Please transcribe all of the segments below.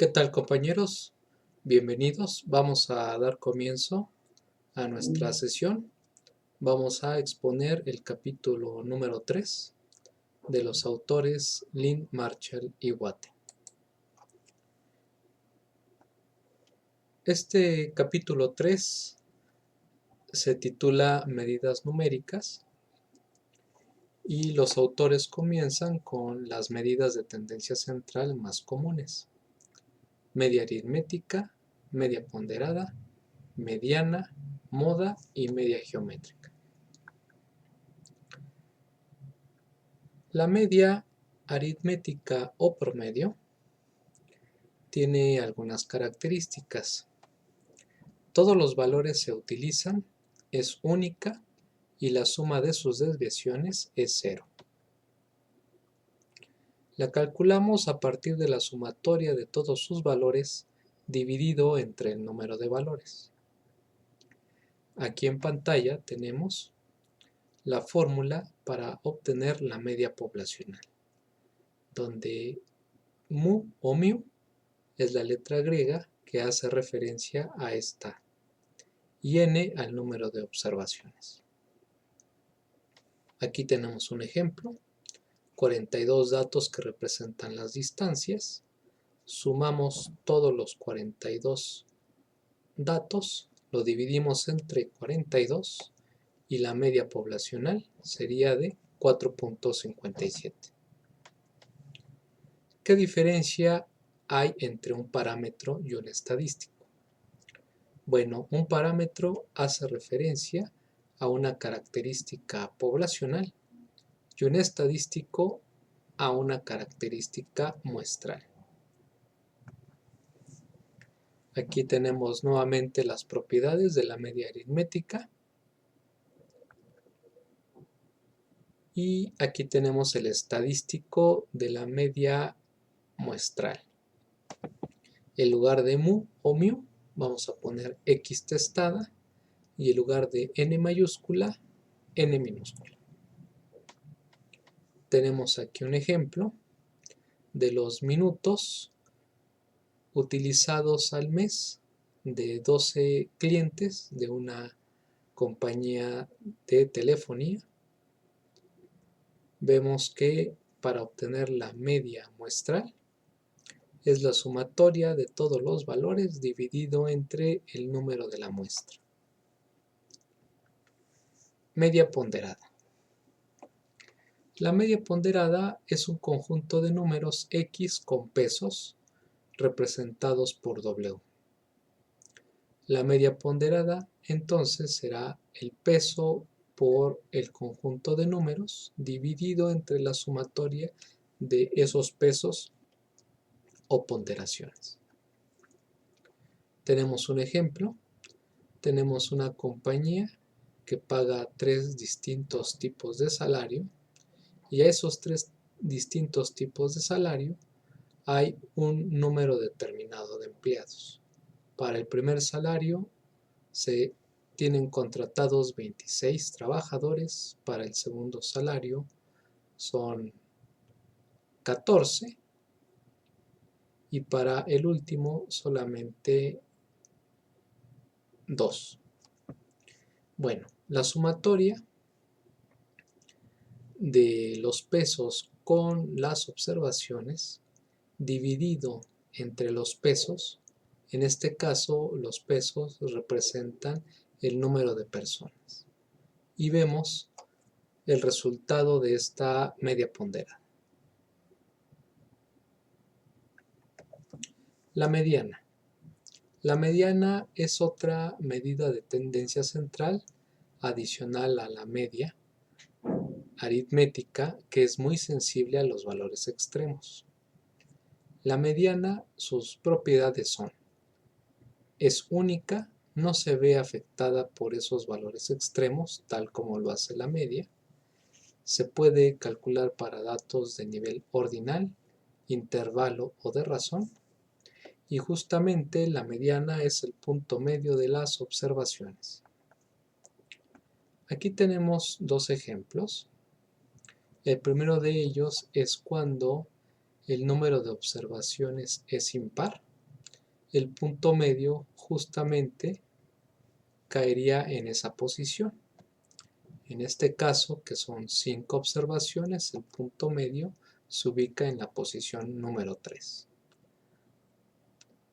¿Qué tal, compañeros? Bienvenidos. Vamos a dar comienzo a nuestra sesión. Vamos a exponer el capítulo número 3 de los autores Lynn Marshall y Watte. Este capítulo 3 se titula Medidas numéricas y los autores comienzan con las medidas de tendencia central más comunes: media aritmética, media ponderada, mediana, moda y media geométrica. La media aritmética o promedio tiene algunas características. Todos los valores se utilizan, es única y la suma de sus desviaciones es 0. La calculamos a partir de la sumatoria de todos sus valores dividido entre el número de valores. Aquí en pantalla tenemos la fórmula para obtener la media poblacional, donde mu o mu es la letra griega que hace referencia a esta y n al número de observaciones. Aquí tenemos un ejemplo: 42 datos que representan las distancias. Sumamos todos los 42 datos, lo dividimos entre 42 y la media poblacional sería de 4.57. ¿Qué diferencia hay entre un parámetro y un estadístico? Bueno, un parámetro hace referencia a una característica poblacional y un estadístico a una característica muestral. Aquí tenemos nuevamente las propiedades de la media aritmética y aquí tenemos el estadístico de la media muestral. En lugar de mu o mu vamos a poner x testada y en lugar de n mayúscula, n minúscula. Tenemos aquí un ejemplo de los minutos utilizados al mes de 12 clientes de una compañía de telefonía. Vemos que para obtener la media muestral es la sumatoria de todos los valores dividido entre el número de la muestra. Media ponderada. La media ponderada es un conjunto de números x con pesos representados por W. La media ponderada entonces será el peso por el conjunto de números dividido entre la sumatoria de esos pesos o ponderaciones. Tenemos un ejemplo. Tenemos una compañía que paga 3 distintos tipos de salario y a esos 3 distintos tipos de salario hay un número determinado de empleados. Para el primer salario se tienen contratados 26 trabajadores, para el segundo salario son 14 y para el último solamente 2. Bueno, la sumatoria de los pesos con las observaciones dividido entre los pesos, en este caso los pesos representan el número de personas y vemos el resultado de esta media ponderada. La mediana. La mediana es otra medida de tendencia central adicional a la media aritmética que es muy sensible a los valores extremos. La mediana, sus propiedades son: es única, no se ve afectada por esos valores extremos tal como lo hace la media, se puede calcular para datos de nivel ordinal, intervalo o de razón, y justamente la mediana es el punto medio de las observaciones. Aquí tenemos dos ejemplos. El primero de ellos es cuando el número de observaciones es impar, el punto medio justamente caería en esa posición. En este caso, que son 5 observaciones, el punto medio se ubica en la posición número 3.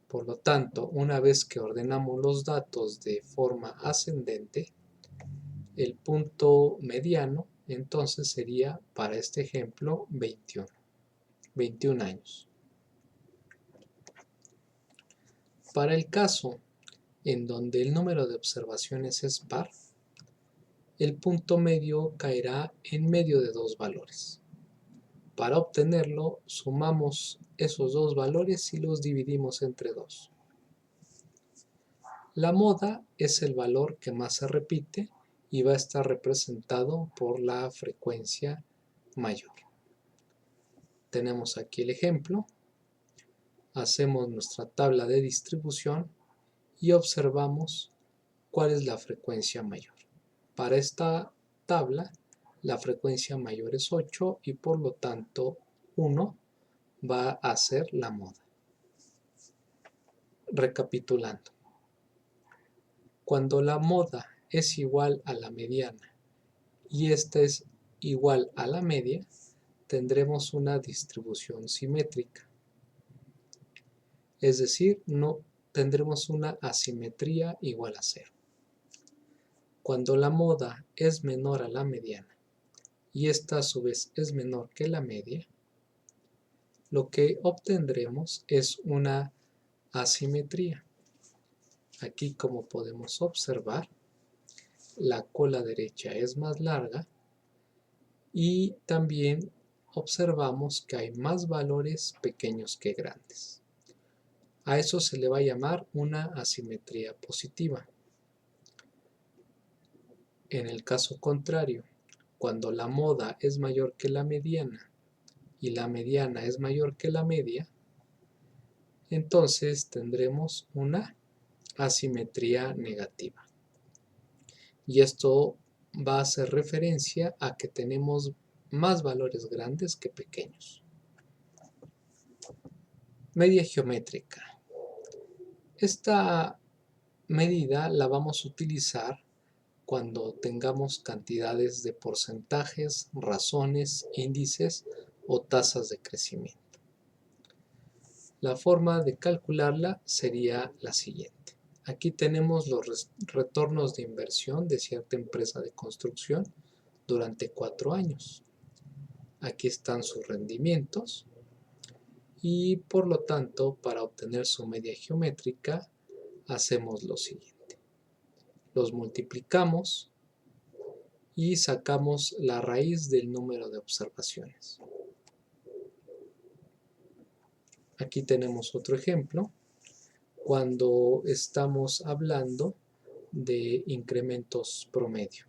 Por lo tanto, una vez que ordenamos los datos de forma ascendente, el punto mediano entonces sería, para este ejemplo, 21 años. Para el caso en donde el número de observaciones es par, el punto medio caerá en medio de dos valores. Para obtenerlo, sumamos esos dos valores y los dividimos entre 2. La moda es el valor que más se repite y va a estar representado por la frecuencia mayor. Tenemos aquí el ejemplo. Hacemos nuestra tabla de distribución y observamos cuál es la frecuencia mayor. Para esta tabla, la frecuencia mayor es 8 y por lo tanto 1 va a ser la moda. Recapitulando, cuando la moda es igual a la mediana y esta es igual a la media, tendremos una distribución simétrica. Es decir, no tendremos una asimetría igual a 0. Cuando la moda es menor a la mediana y esta a su vez es menor que la media, lo que obtendremos es una asimetría. Aquí, como podemos observar, la cola derecha es más larga y también observamos que hay más valores pequeños que grandes. A eso se le va a llamar una asimetría positiva. En el caso contrario, cuando la moda es mayor que la mediana y la mediana es mayor que la media, entonces tendremos una asimetría negativa. Y esto va a hacer referencia a que tenemos más valores grandes que pequeños. Media geométrica. Esta medida la vamos a utilizar cuando tengamos cantidades de porcentajes, razones, índices o tasas de crecimiento. La forma de calcularla sería la siguiente. Aquí tenemos los retornos de inversión de cierta empresa de construcción durante 4 años. Aquí están sus rendimientos y por lo tanto, para obtener su media geométrica, hacemos lo siguiente. Los multiplicamos y sacamos la raíz del número de observaciones. Aquí tenemos otro ejemplo, cuando estamos hablando de incrementos promedio.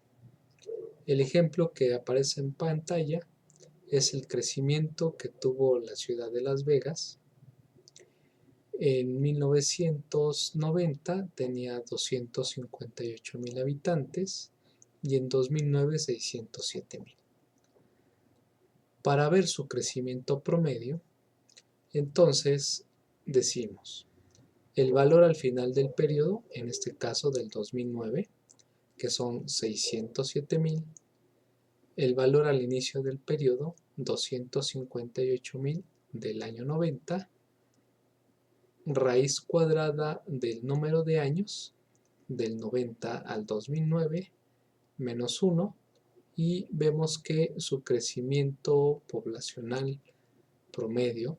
El ejemplo que aparece en pantalla es el crecimiento que tuvo la ciudad de Las Vegas. En 1990 tenía 258,000 habitantes y en 2009 607,000. Para ver su crecimiento promedio, entonces decimos el valor al final del periodo, en este caso del 2009, que son 607,000, el valor al inicio del periodo, 258,000 del año 90, raíz cuadrada del número de años, del 90 al 2009, menos 1, y vemos que su crecimiento poblacional promedio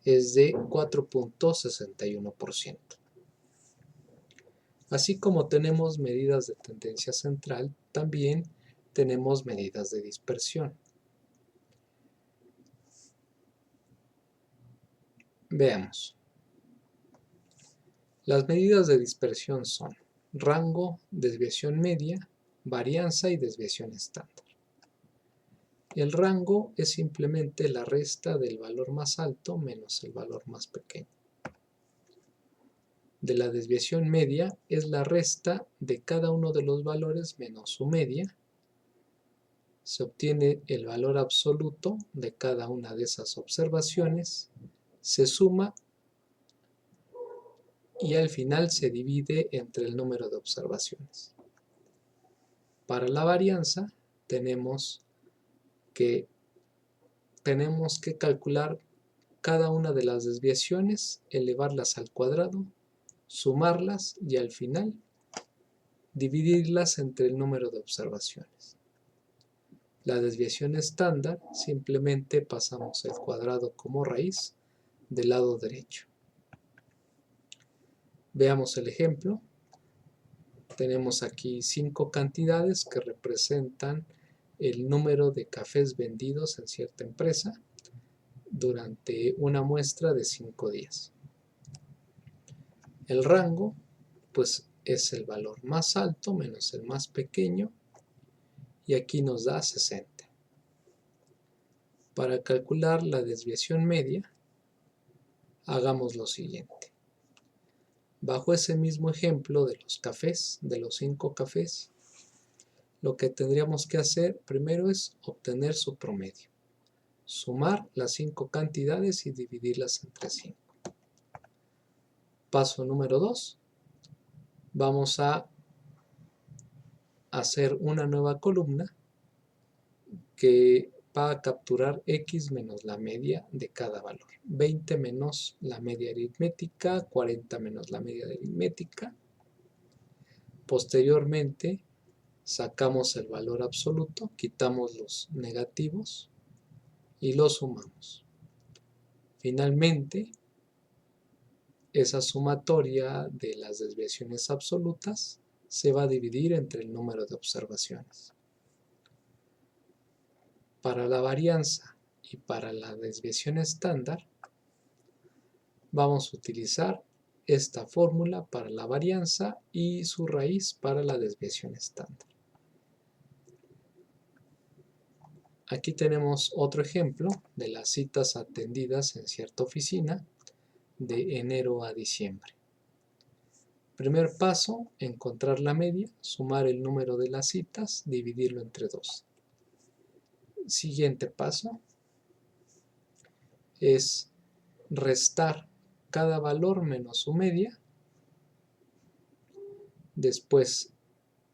es de 4.61%. Así como tenemos medidas de tendencia central, también tenemos medidas de dispersión. Veamos. Las medidas de dispersión son rango, desviación media, varianza y desviación estándar. El rango es simplemente la resta del valor más alto menos el valor más pequeño. De la desviación media es la resta de cada uno de los valores menos su media. Se obtiene el valor absoluto de cada una de esas observaciones, se suma y al final se divide entre el número de observaciones. Para la varianza tenemos que calcular cada una de las desviaciones, elevarlas al cuadrado, sumarlas y al final dividirlas entre el número de observaciones. La desviación estándar simplemente pasamos el cuadrado como raíz del lado derecho. Veamos el ejemplo. Tenemos aquí 5 cantidades que representan el número de cafés vendidos en cierta empresa durante una muestra de 5 días. El rango, pues, es el valor más alto menos el más pequeño, y aquí nos da 60. Para calcular la desviación media, hagamos lo siguiente. Bajo ese mismo ejemplo de los cafés, de los 5 cafés, lo que tendríamos que hacer primero es obtener su promedio. Sumar las 5 cantidades y dividirlas entre 5. Paso número 2. Vamos a hacer una nueva columna que va a capturar x menos la media de cada valor. 20 menos la media aritmética, 40 menos la media aritmética. Posteriormente sacamos el valor absoluto, quitamos los negativos y los sumamos. Finalmente, esa sumatoria de las desviaciones absolutas se va a dividir entre el número de observaciones. Para la varianza y para la desviación estándar, vamos a utilizar esta fórmula para la varianza y su raíz para la desviación estándar. Aquí tenemos otro ejemplo de las citas atendidas en cierta oficina de enero a diciembre. Primer paso, encontrar la media, sumar el número de las citas, dividirlo entre 2. Siguiente paso es restar cada valor menos su media. Después,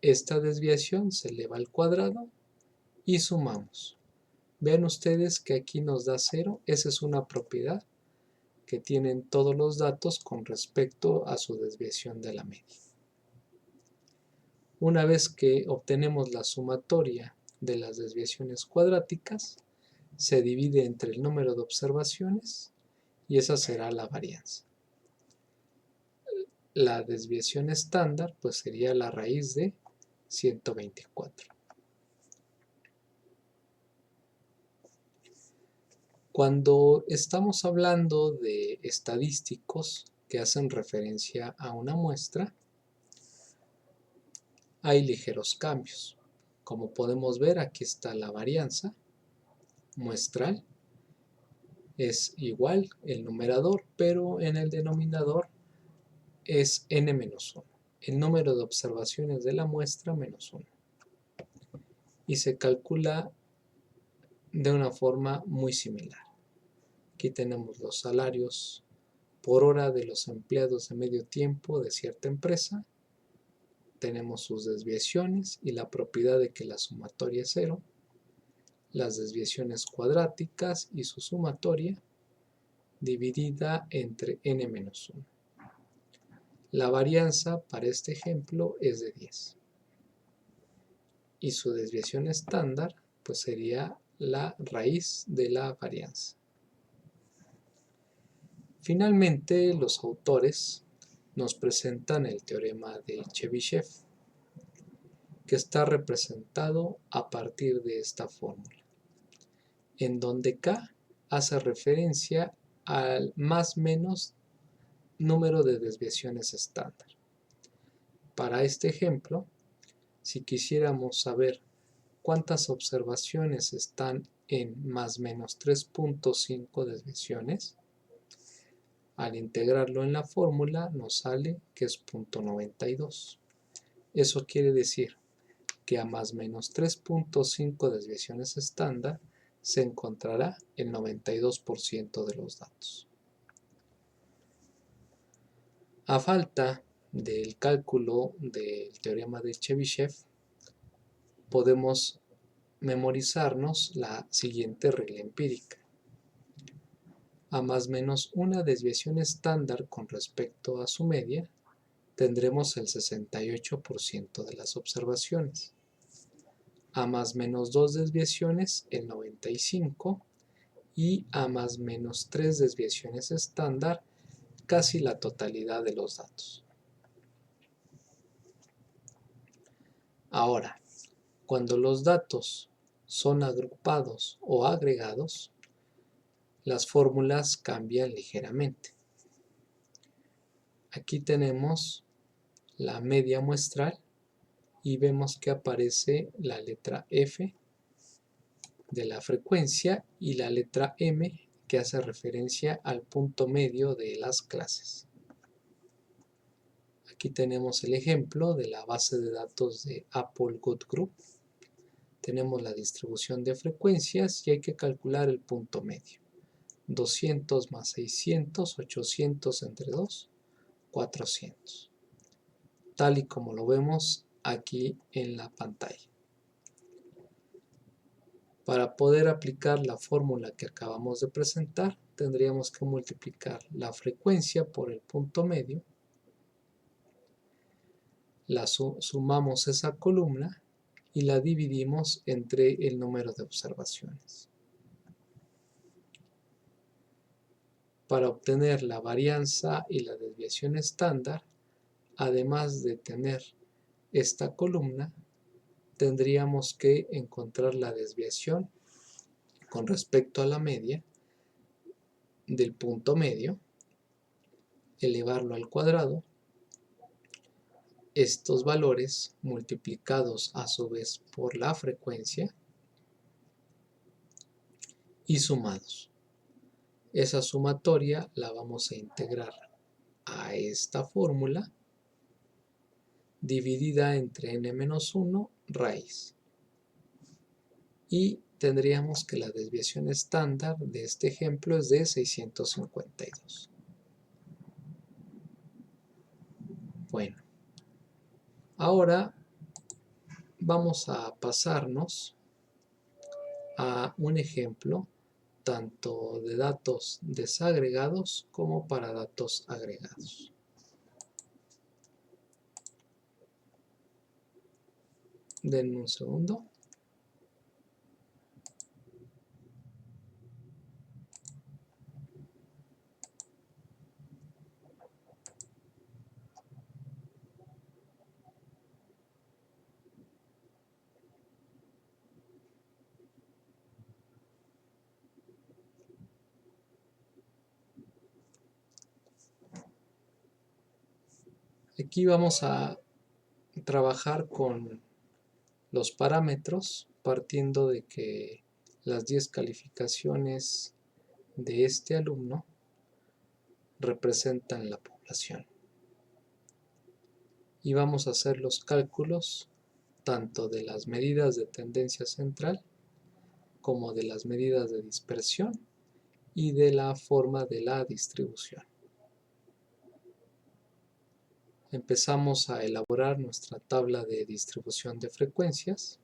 esta desviación se eleva al cuadrado y sumamos. Vean ustedes que aquí nos da 0. Esa es una propiedad que tienen todos los datos con respecto a su desviación de la media. Una vez que obtenemos la sumatoria de las desviaciones cuadráticas, se divide entre el número de observaciones y esa será la varianza. La desviación estándar pues sería la raíz de 124. Cuando estamos hablando de estadísticos que hacen referencia a una muestra, hay ligeros cambios. Como podemos ver, aquí está la varianza muestral. Es igual el numerador, pero en el denominador es n-1. El número de observaciones de la muestra menos 1. Y se calcula de una forma muy similar. Aquí tenemos los salarios por hora de los empleados de medio tiempo de cierta empresa. Tenemos sus desviaciones y la propiedad de que la sumatoria es 0. Las desviaciones cuadráticas y su sumatoria dividida entre n-1. La varianza para este ejemplo es de 10. Y su desviación estándar pues sería la raíz de la varianza. Finalmente, los autores nos presentan el teorema de Chebyshev, que está representado a partir de esta fórmula, en donde K hace referencia al más menos número de desviaciones estándar. Para este ejemplo, si quisiéramos saber cuántas observaciones están en más menos 3.5 desviaciones, al integrarlo en la fórmula nos sale que es 0.92. Eso quiere decir que a más menos 3.5 desviaciones estándar se encontrará el 92% de los datos. A falta del cálculo del teorema de Chebyshev, podemos memorizarnos la siguiente regla empírica. A más menos una desviación estándar con respecto a su media, tendremos el 68% de las observaciones. A más menos 2 desviaciones, el 95%, y a más menos 3 desviaciones estándar, casi la totalidad de los datos. Ahora, cuando los datos son agrupados o agregados, las fórmulas cambian ligeramente. Aquí tenemos la media muestral y vemos que aparece la letra F de la frecuencia y la letra M que hace referencia al punto medio de las clases. Aquí tenemos el ejemplo de la base de datos de Apple Good Group. Tenemos la distribución de frecuencias y hay que calcular el punto medio. 200 más 600, 800 entre 2, 400. Tal y como lo vemos aquí en la pantalla. Para poder aplicar la fórmula que acabamos de presentar, tendríamos que multiplicar la frecuencia por el punto medio, sumamos esa columna y la dividimos entre el número de observaciones. Para obtener la varianza y la desviación estándar, además de tener esta columna, tendríamos que encontrar la desviación con respecto a la media del punto medio, elevarlo al cuadrado, estos valores multiplicados a su vez por la frecuencia y sumados. Esa sumatoria la vamos a integrar a esta fórmula dividida entre n-1 raíz. Y tendríamos que la desviación estándar de este ejemplo es de 652. Bueno, ahora vamos a pasarnos a un ejemplo tanto de datos desagregados como para datos agregados. Denme un segundo. Aquí vamos a trabajar con los parámetros partiendo de que las 10 calificaciones de este alumno representan la población. Y vamos a hacer los cálculos tanto de las medidas de tendencia central como de las medidas de dispersión y de la forma de la distribución. Empezamos a elaborar nuestra tabla de distribución de frecuencias.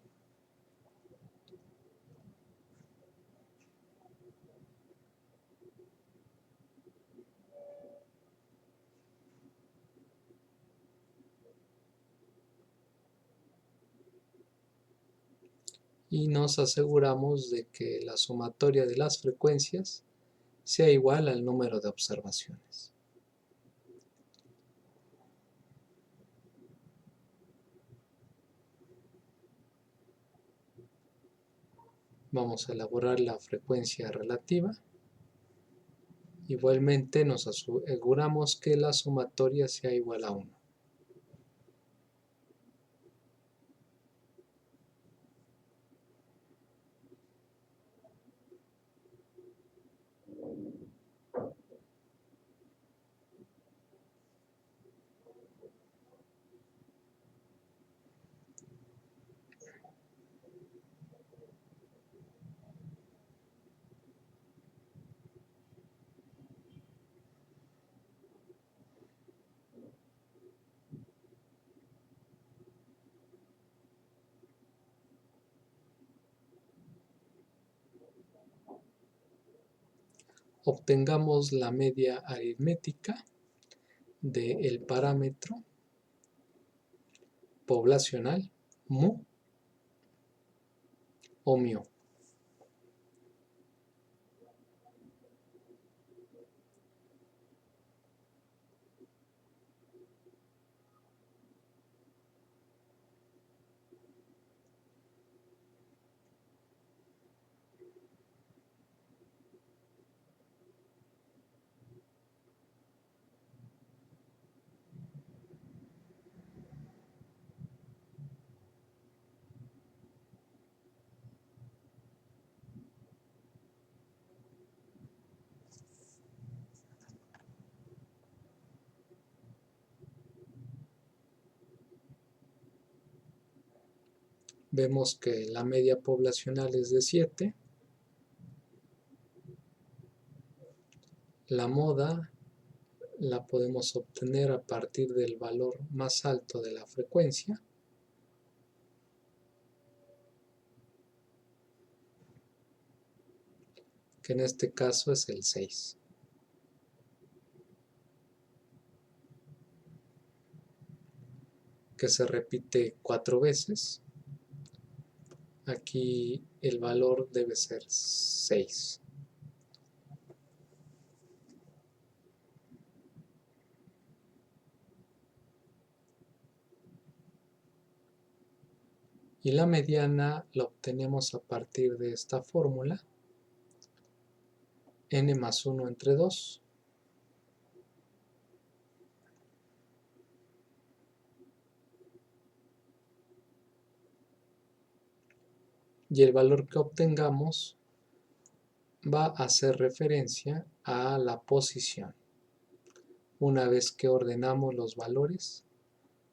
Y nos aseguramos de que la sumatoria de las frecuencias sea igual al número de observaciones. Vamos a elaborar la frecuencia relativa. Igualmente nos aseguramos que la sumatoria sea igual a 1. obtengamos la media aritmética del parámetro poblacional mu o mu. Vemos que la media poblacional es de 7. La moda la podemos obtener a partir del valor más alto de la frecuencia, que en este caso es el 6. Que se repite 4 veces. Aquí el valor debe ser 6. Y la mediana la obtenemos a partir de esta fórmula, n más 1 entre 2. Y el valor que obtengamos va a hacer referencia a la posición, una vez que ordenamos los valores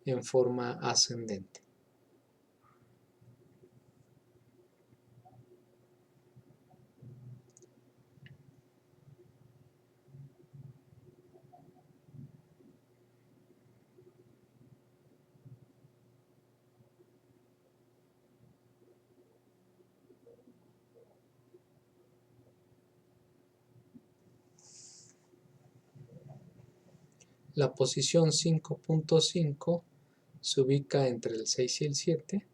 en forma ascendente. La posición 5.5 se ubica entre el 6 y el 7,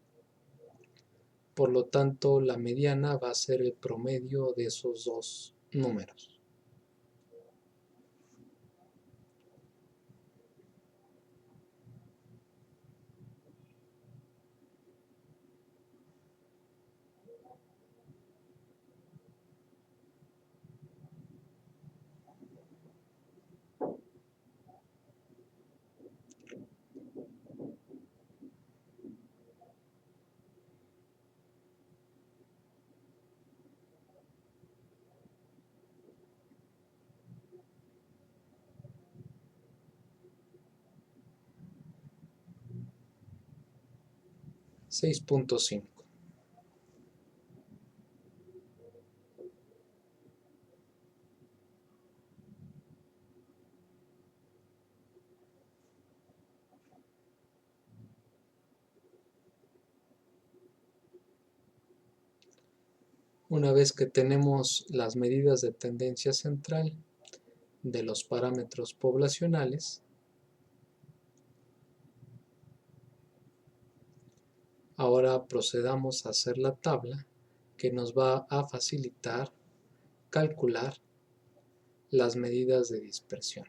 por lo tanto la mediana va a ser el promedio de esos dos números. (6.5). Una vez que tenemos las medidas de tendencia central de los parámetros poblacionales, ahora procedamos a hacer la tabla que nos va a facilitar calcular las medidas de dispersión.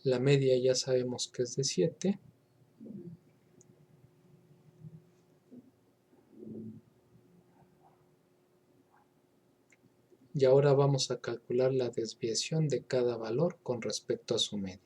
La media ya sabemos que es de 7. Y ahora vamos a calcular la desviación de cada valor con respecto a su media.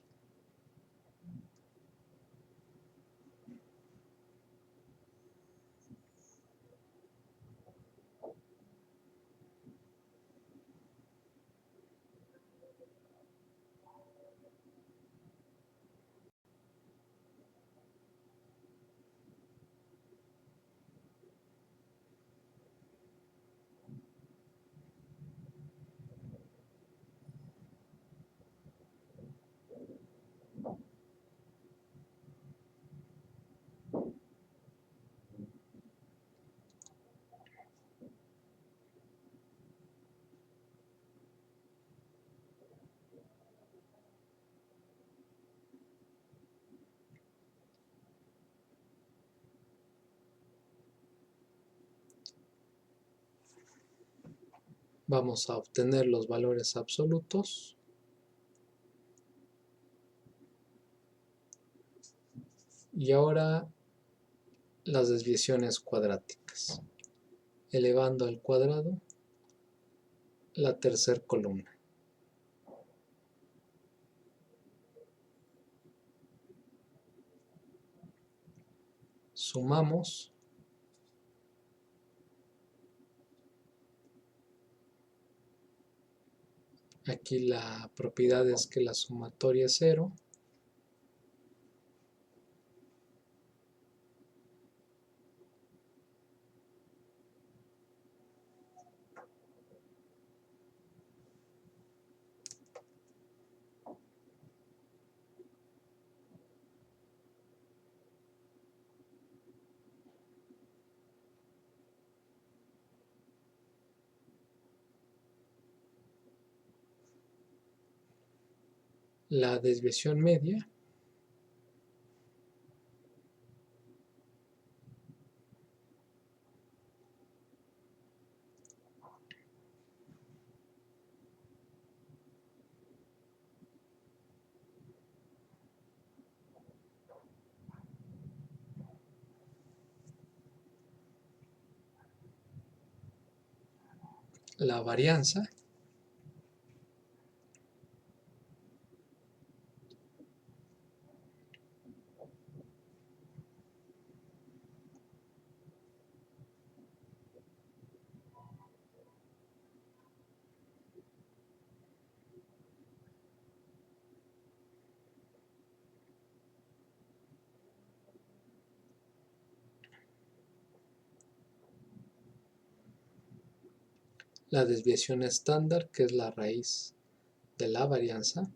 Vamos a obtener los valores absolutos. Y ahora las desviaciones cuadráticas, elevando al cuadrado la tercera columna. Sumamos aquí la propiedad es que la sumatoria es 0. La desviación media la varianza la desviación estándar, que es la raíz de la varianza,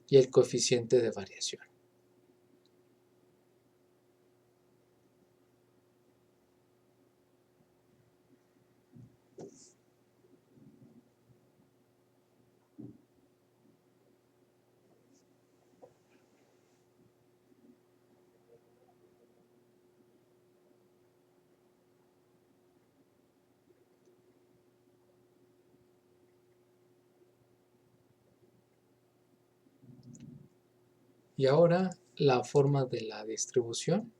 y el coeficiente de variación. Y ahora la forma de la distribución.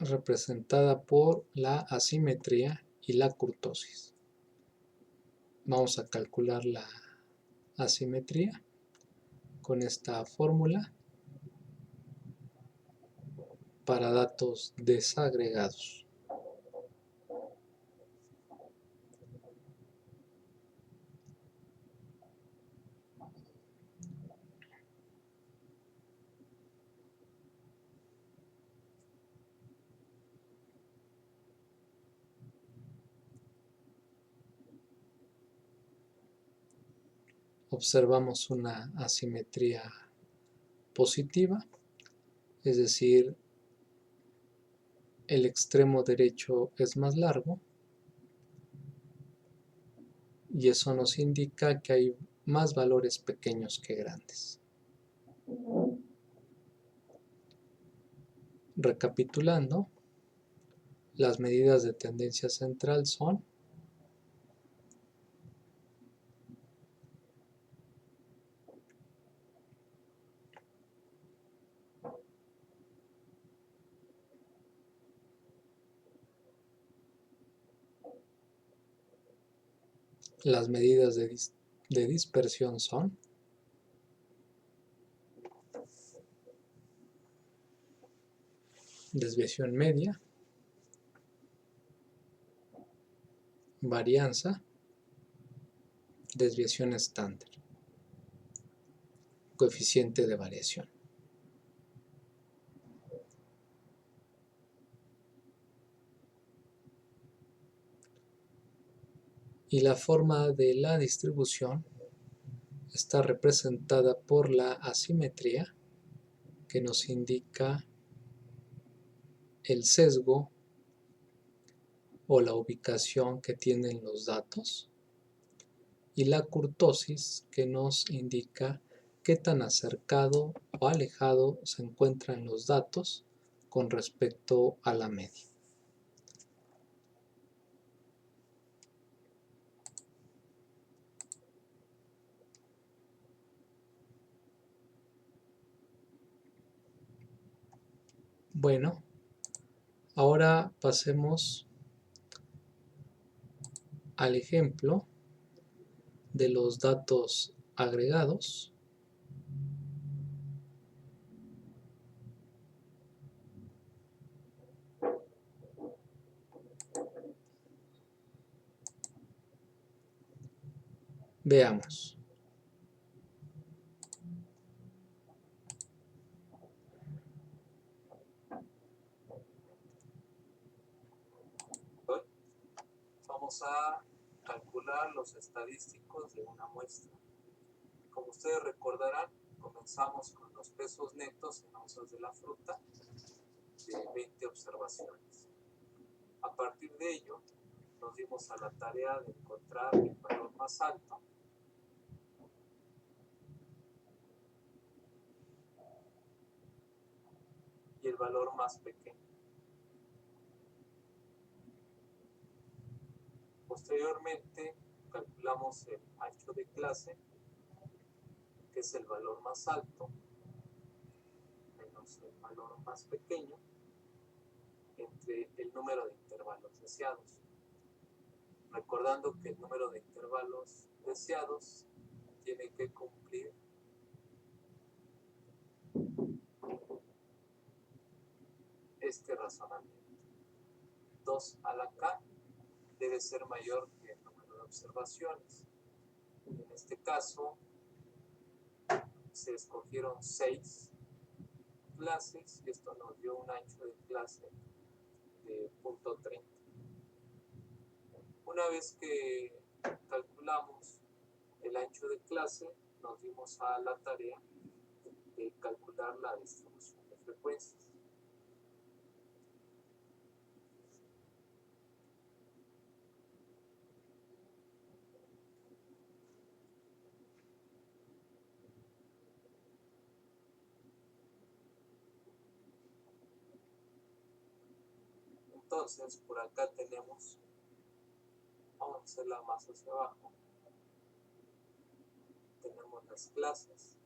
Representada por la asimetría y la kurtosis. Vamos a calcular la asimetría con esta fórmula para datos desagregados. Observamos una asimetría positiva, es decir, el extremo derecho es más largo y eso nos indica que hay más valores pequeños que grandes. Recapitulando, las medidas de tendencia central son las medidas de dispersión son desviación media, varianza, desviación estándar, coeficiente de variación. Y la forma de la distribución está representada por la asimetría, que nos indica el sesgo o la ubicación que tienen los datos, y la kurtosis, que nos indica qué tan acercado o alejado se encuentran los datos con respecto a la media. Bueno, ahora pasemos al ejemplo de los datos agregados. Veamos. Hoy vamos a calcular los estadísticos de una muestra. Como ustedes recordarán, comenzamos con los pesos netos en onzas de la fruta de 20 observaciones. A partir de ello, nos dimos a la tarea de encontrar el valor más alto y el valor más pequeño. Posteriormente, calculamos el ancho de clase, que es el valor más alto, menos el valor más pequeño, entre el número de intervalos deseados. Recordando que el número de intervalos deseados tiene que cumplir este razonamiento. 2 a la k debe ser mayor que el número de observaciones. En este caso, se escogieron 6 clases y esto nos dio un ancho de clase de 0.30. Una vez que calculamos el ancho de clase, nos dimos a la tarea de calcular la distribución de frecuencias. Entonces, por acá tenemos, vamos a hacerla más hacia abajo, tenemos las clases.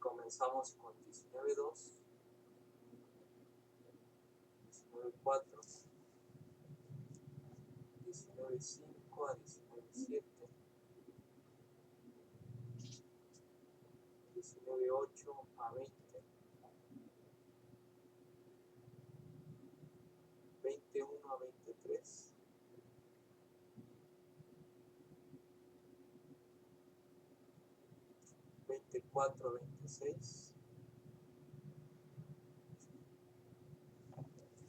Comenzamos con 19.2, 19.4, 19.5 a 19.7, 19.8 a 20, 21 a 23, 24 a 26,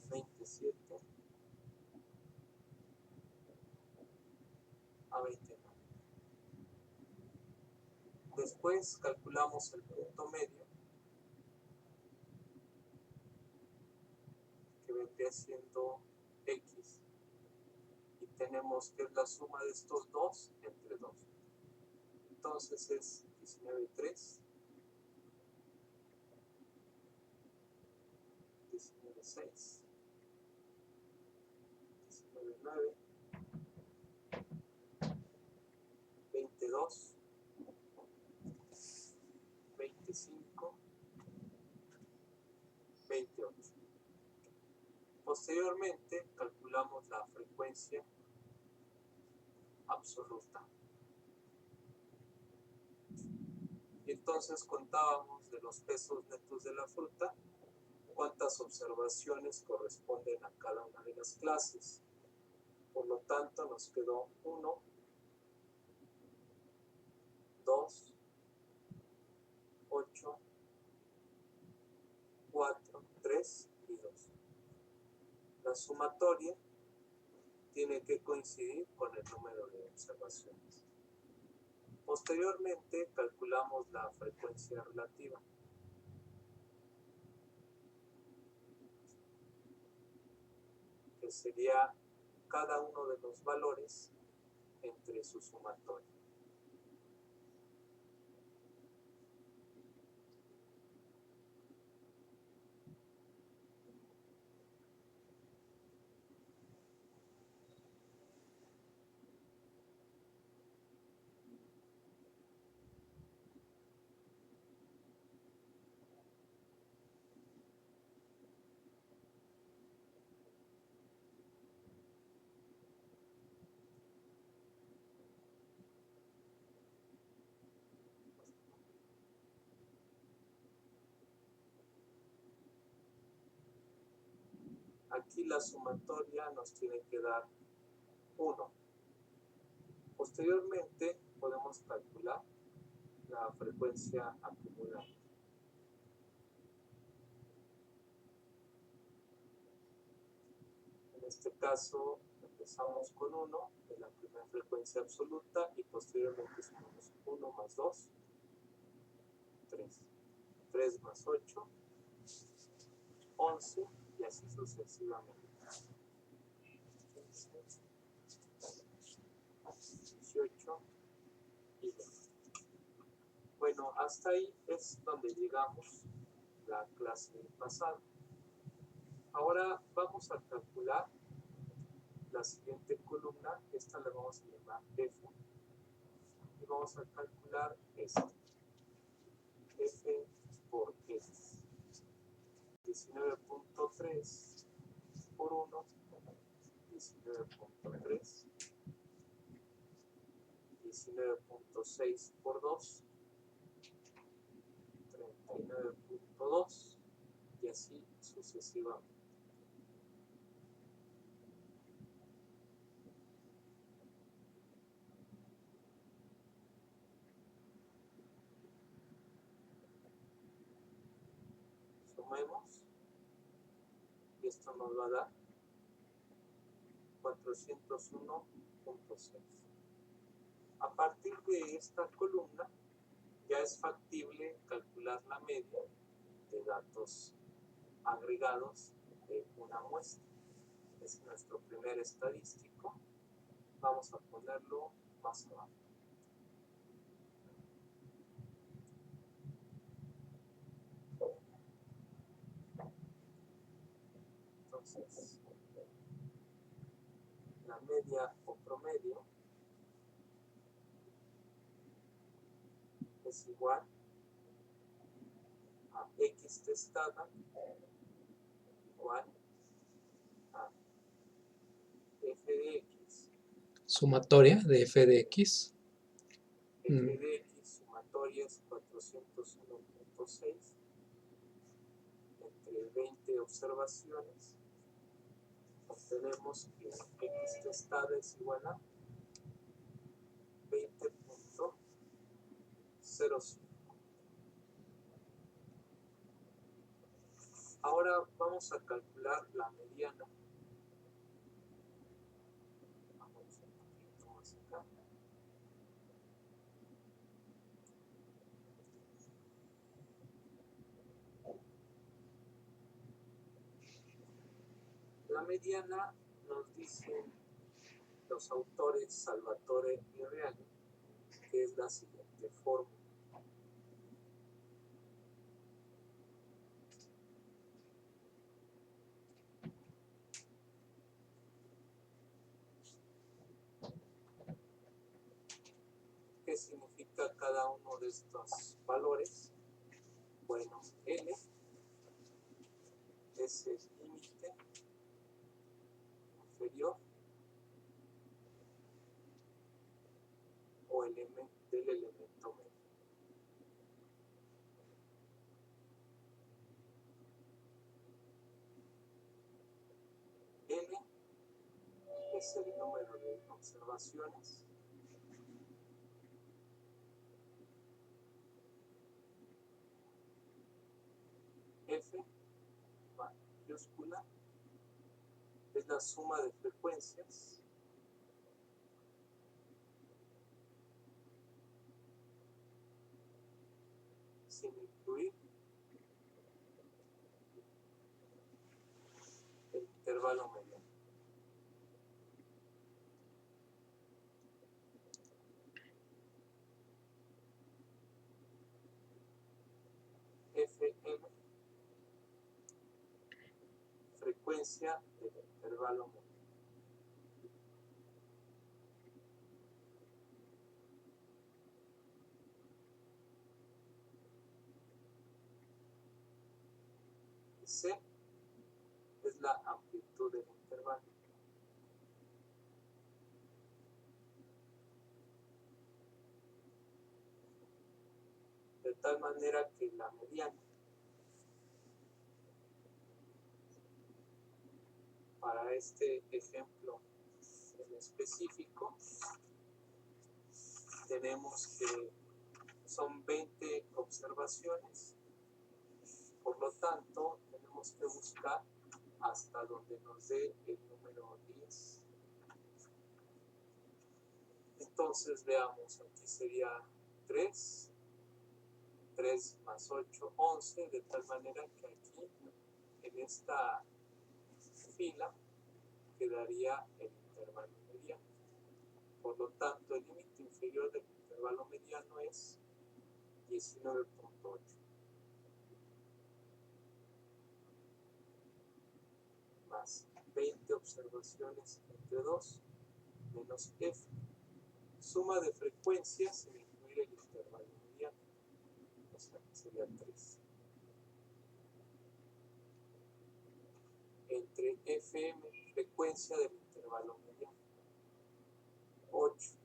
27 a 29. Después calculamos el punto medio, que vendría siendo x, y tenemos que es la suma de estos dos entre 2. Entonces es 19.3, 19.6, 19.9, 22, 25, 28. Posteriormente calculamos la frecuencia absoluta. Y entonces contábamos de los pesos netos de la fruta cuántas observaciones corresponden a cada una de las clases. Por lo tanto, nos quedó 1, 2, 8, 4, 3 y 2. La sumatoria tiene que coincidir con el número de observaciones. Posteriormente, calculamos la frecuencia relativa. que sería cada uno de los valores entre su sumatoria. Aquí la sumatoria nos tiene que dar 1. Posteriormente podemos calcular la frecuencia acumulada. En este caso empezamos con 1 en la primera frecuencia absoluta y posteriormente sumamos 1 más 2, 3. 3 más 8, 11 y así sucesivamente. 15, 18 y 20. Bueno, hasta ahí es donde llegamos la clase pasada. Ahora vamos a calcular la siguiente columna, esta la vamos a llamar F, y vamos a calcular esto, F por X, 19.3 por 1, 19.3, 19.6 por 2, 39.2 y así sucesivamente. Sumemos y esto nos va a dar 401.6. A partir de esta columna ya es factible calcular la media de datos agregados de una muestra. Es nuestro primer estadístico. Vamos a ponerlo más abajo. Entonces, la media o promedio es igual a X testada igual a F de X. Sumatoria de f de x. F de X sumatoria es 401.6 entre 20 observaciones. Obtenemos que X testada es igual a 20.05. Ahora vamos a calcular la mediana. Vamos un poquito más acá. La mediana nos dicen los autores Salvatore y Reale, que es la siguiente fórmula. ¿Qué significa cada uno de estos valores? Bueno, L es el límite inferior o del elemento medio. N es el número de observaciones. F, mayúscula, es la suma de frecuencias. Sin incluir el intervalo mediano. frecuencia del intervalo mediano. Y C es la amplitud del intervalo. De tal manera que la mediana para este ejemplo en específico tenemos que son 20 observaciones, por lo tanto tenemos que buscar hasta donde nos dé el número 10. Entonces veamos, aquí sería 3 más 8, 11, de tal manera que aquí en esta fila quedaría el intervalo mediano. Por lo tanto, el límite inferior del intervalo mediano es 19.8. Más 20 observaciones entre 2 menos F. Suma de frecuencias sin incluir el intervalo mediano. O sea, sería 3. Entre FM, frecuencia del intervalo mediano. 8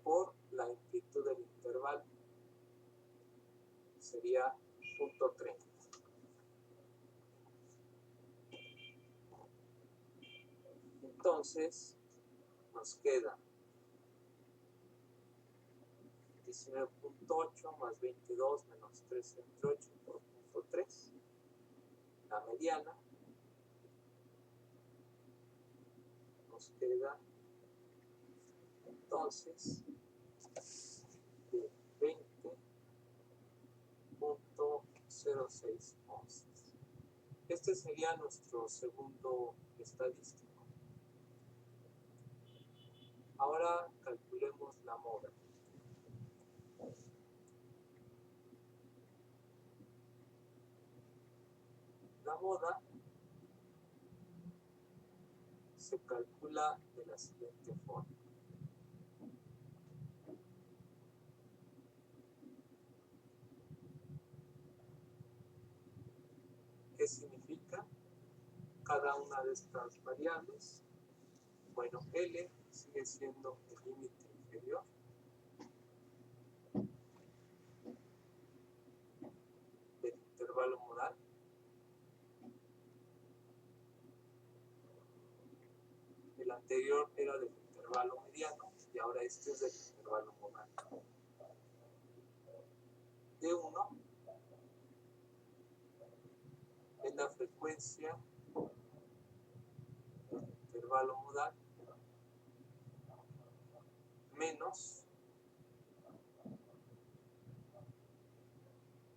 por la amplitud del intervalo. Sería 0.30. Entonces, nos queda 19.8 más 22 menos 3 entre 8 por 0.3. La mediana nos queda entonces de 20.06 onzas. Este sería nuestro segundo estadístico. Ahora calculemos la moda. La moda se calcula de la siguiente forma. ¿Qué significa cada una de estas variables? Bueno, L sigue siendo el límite inferior del intervalo modal. El anterior era del intervalo mediano y ahora este es del intervalo modal. D1 es la frecuencia del intervalo modal menos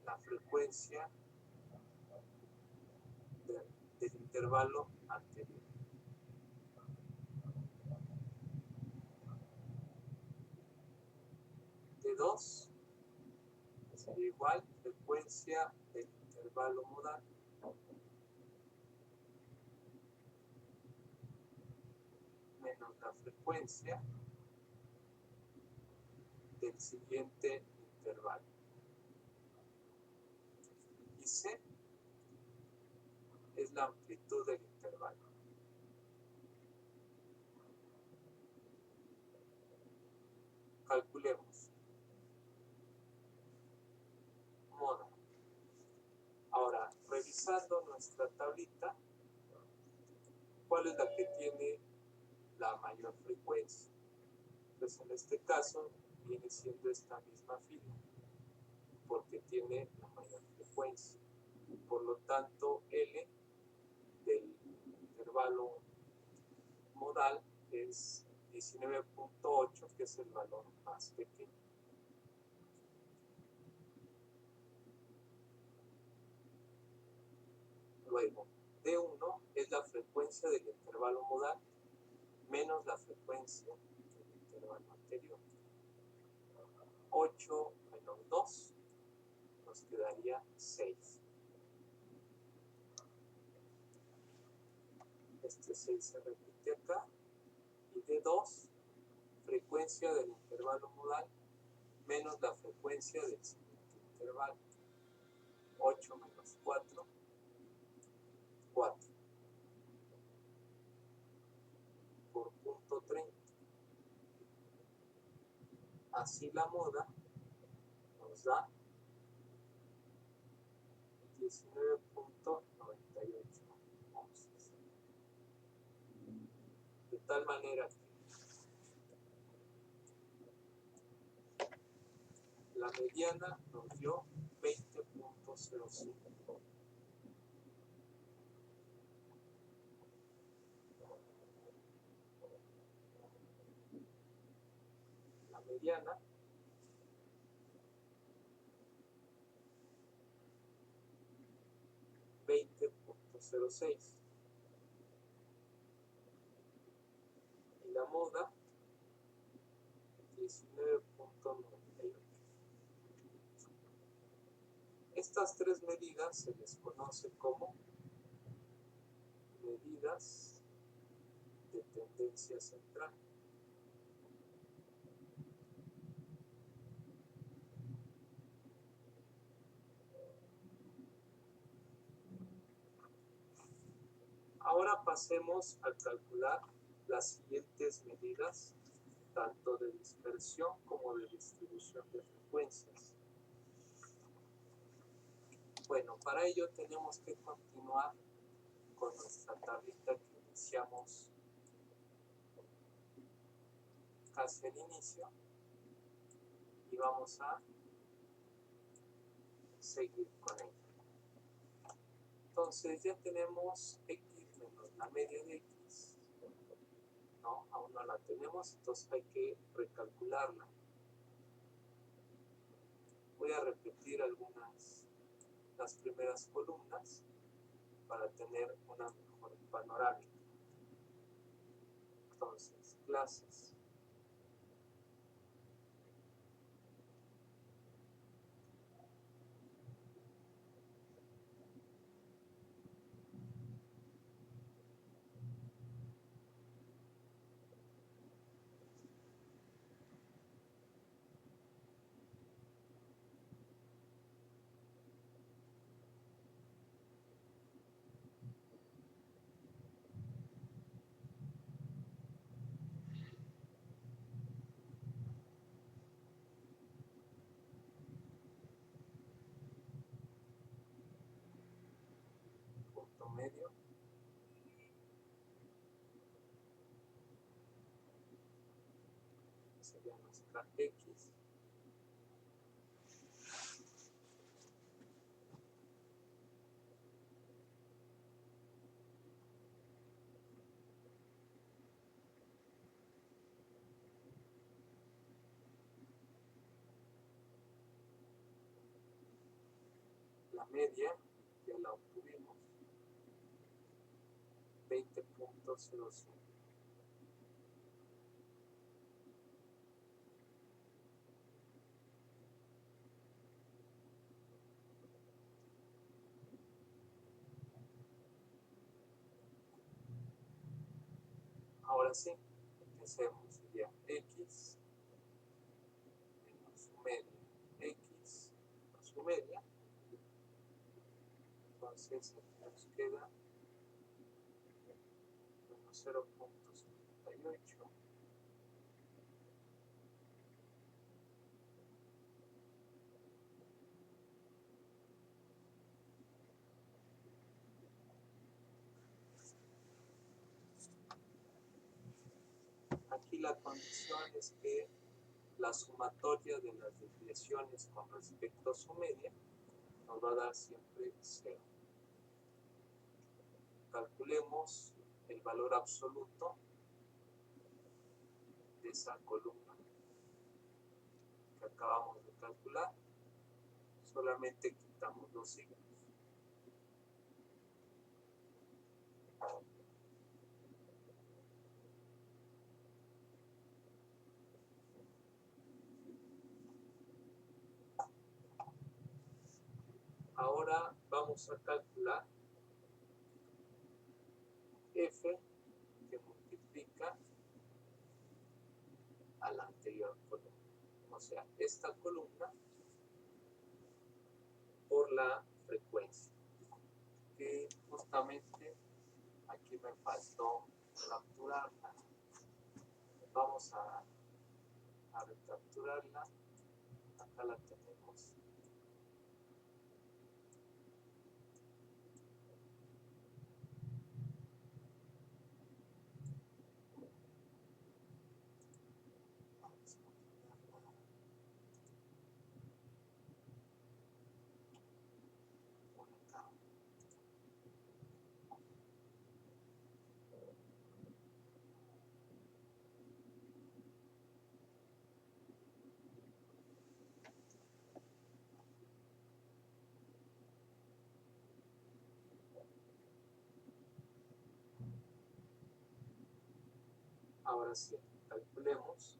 la frecuencia del intervalo anterior. D2 sería igual frecuencia del intervalo modal menos la frecuencia del siguiente intervalo. Y C es la amplitud del intervalo. Calculemos. Moda. Ahora, revisando nuestra tablita, ¿cuál es la que tiene la mayor frecuencia? Pues en este caso viene siendo esta misma fila, porque tiene la mayor frecuencia. Por lo tanto, L del intervalo modal es 19.8, que es el valor más pequeño. Luego, D1 es la frecuencia del intervalo modal menos la frecuencia del intervalo anterior. 8 menos 2 nos quedaría 6. este 6 se repite acá, y D2, frecuencia del intervalo modal menos la frecuencia del siguiente intervalo. 8 menos 4, 4 por punto 30. Así la moda nos da 19.98 onzas. De tal manera que la mediana nos dio 20.05. La mediana $20.06 y la moda 19.98. Estas tres medidas se les conoce como medidas de tendencia central. Ahora pasemos a calcular las siguientes medidas, tanto de dispersión como de distribución de frecuencias. Bueno, para ello tenemos que continuar con nuestra tablita que iniciamos casi al inicio y vamos a seguir con ella. Entonces ya tenemos x menos la media de x, no, aún no la tenemos, entonces hay que recalcularla. Voy a repetir las primeras columnas para tener una mejor panorámica. Entonces, clases. Punto medio. Sería nuestra x. La media ya la obtuvimos, 20.05. Ahora sí, empecemos. Sería x menos su media, x más su media. Entonces aquí nos queda menos 0.58 Aquí la condición es que la sumatoria de las desviaciones con respecto a su media nos va a dar siempre 0. Calculemos el valor absoluto de esa columna que acabamos de calcular. Solamente quitamos los signos. Ahora vamos a calcular f esta columna por la frecuencia, que justamente aquí me faltó capturarla. Vamos a recapturarla. Acá la tenemos. Vamos a ponerla por acá. Ahora sí, calculemos.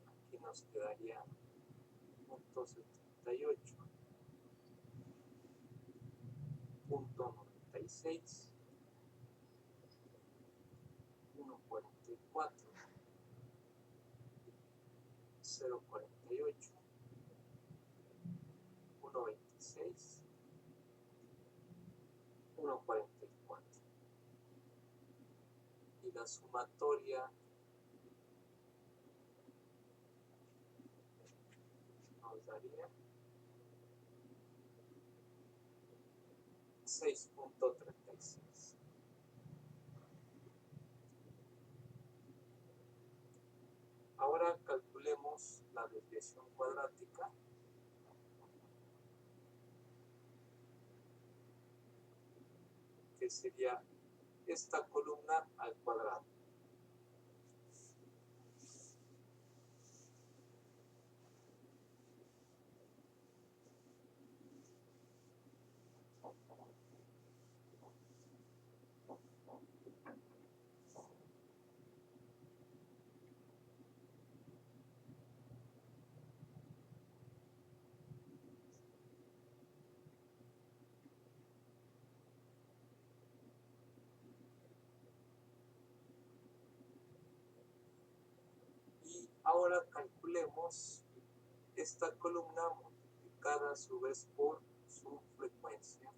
Aquí nos quedaría 0.78, 0.96, 1.44, 0.48, 1.26, 1.44. Y la sumatoria nos daría 6.36. Ahora calculemos la desviación cuadrática, que sería esta columna al cuadrado. Y ahora calculemos esta columna multiplicada a su vez por su frecuencia.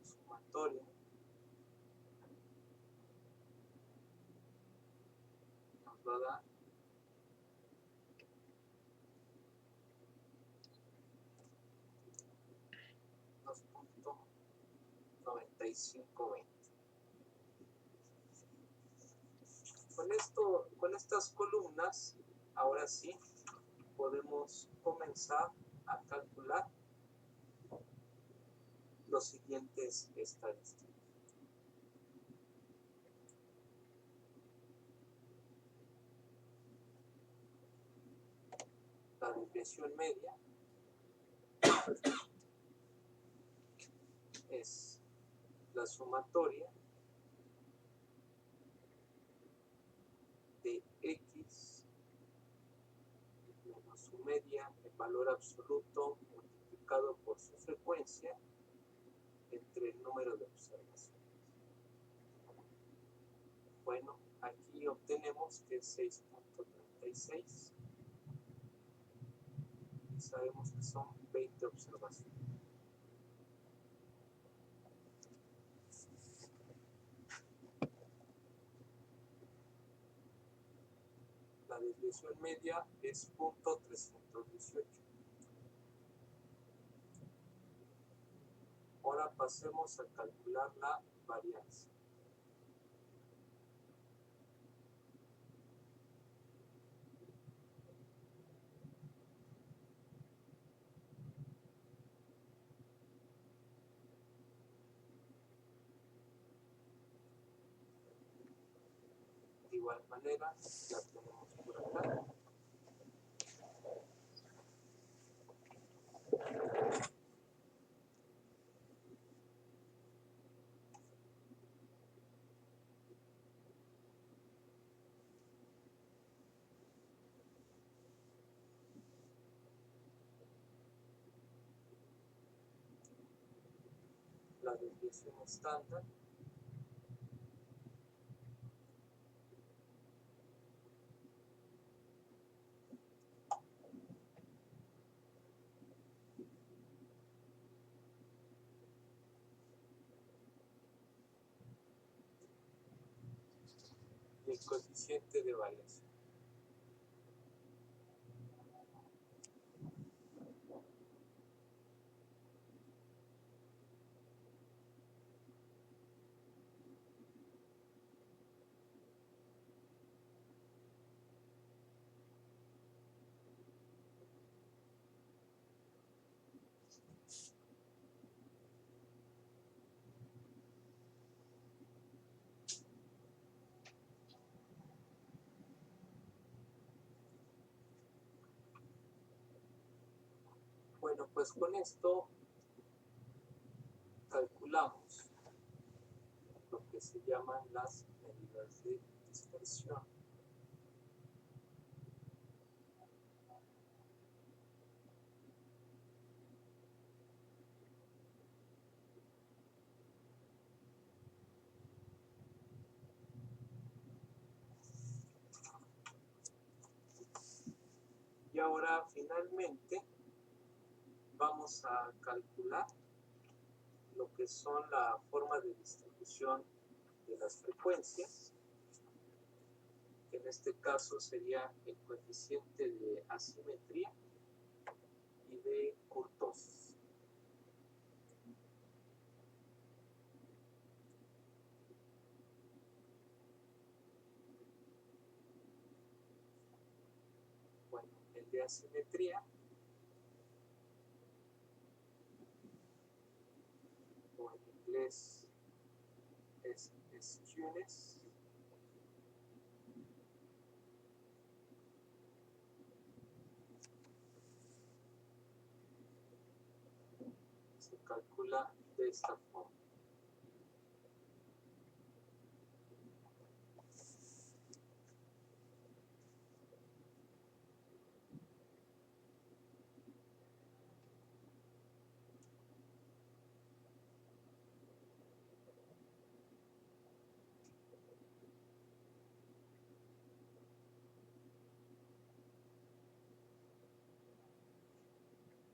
Sumatoria nos va a dar 2.9520. Con estas columnas, ahora sí, podemos comenzar a calcular los siguientes estadísticos. La desviación media es la sumatoria de x menos su media en valor absoluto multiplicado por su frecuencia entre el número de observaciones. Bueno, aquí obtenemos que es 6.36 y sabemos que son 20 observaciones. La desviación media es 0.318. Ahora pasemos a calcular la varianza. igual manera la tenemos por acá. La desviación estándar. Y el coeficiente de variación. Bueno, pues con esto calculamos lo que se llaman las medidas de dispersión. Y ahora finalmente vamos a calcular lo que son la forma de distribución de las frecuencias, que en este caso sería el coeficiente de asimetría y de kurtosis. Bueno, el de asimetría o en inglés es skewness. Se calcula de esta forma.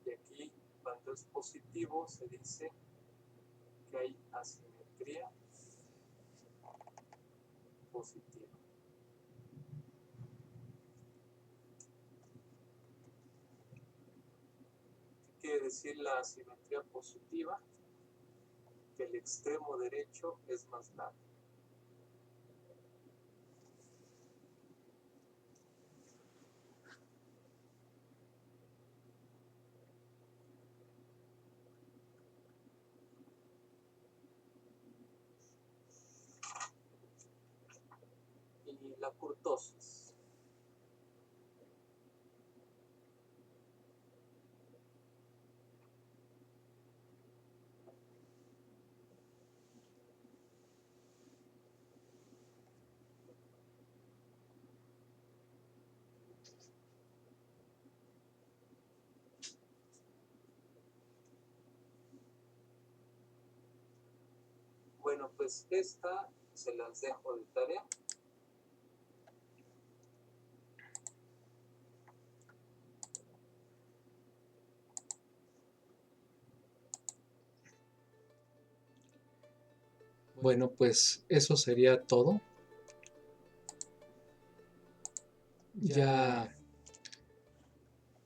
Y aquí, cuando es positivo, se dice que hay asimetría positiva. ¿Qué quiere decir la asimetría positiva? Que el extremo derecho es más largo. Y la kurtosis. Bueno, pues esta se las dejo de tarea. Bueno, pues eso sería todo. Ya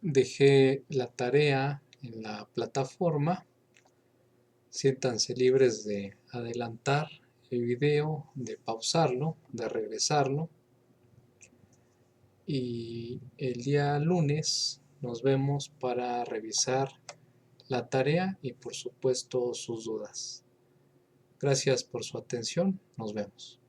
dejé la tarea en la plataforma. Siéntanse libres de adelantar el video, de pausarlo, de regresarlo. Y el día lunes nos vemos para revisar la tarea y por supuesto sus dudas. Gracias por su atención. Nos vemos.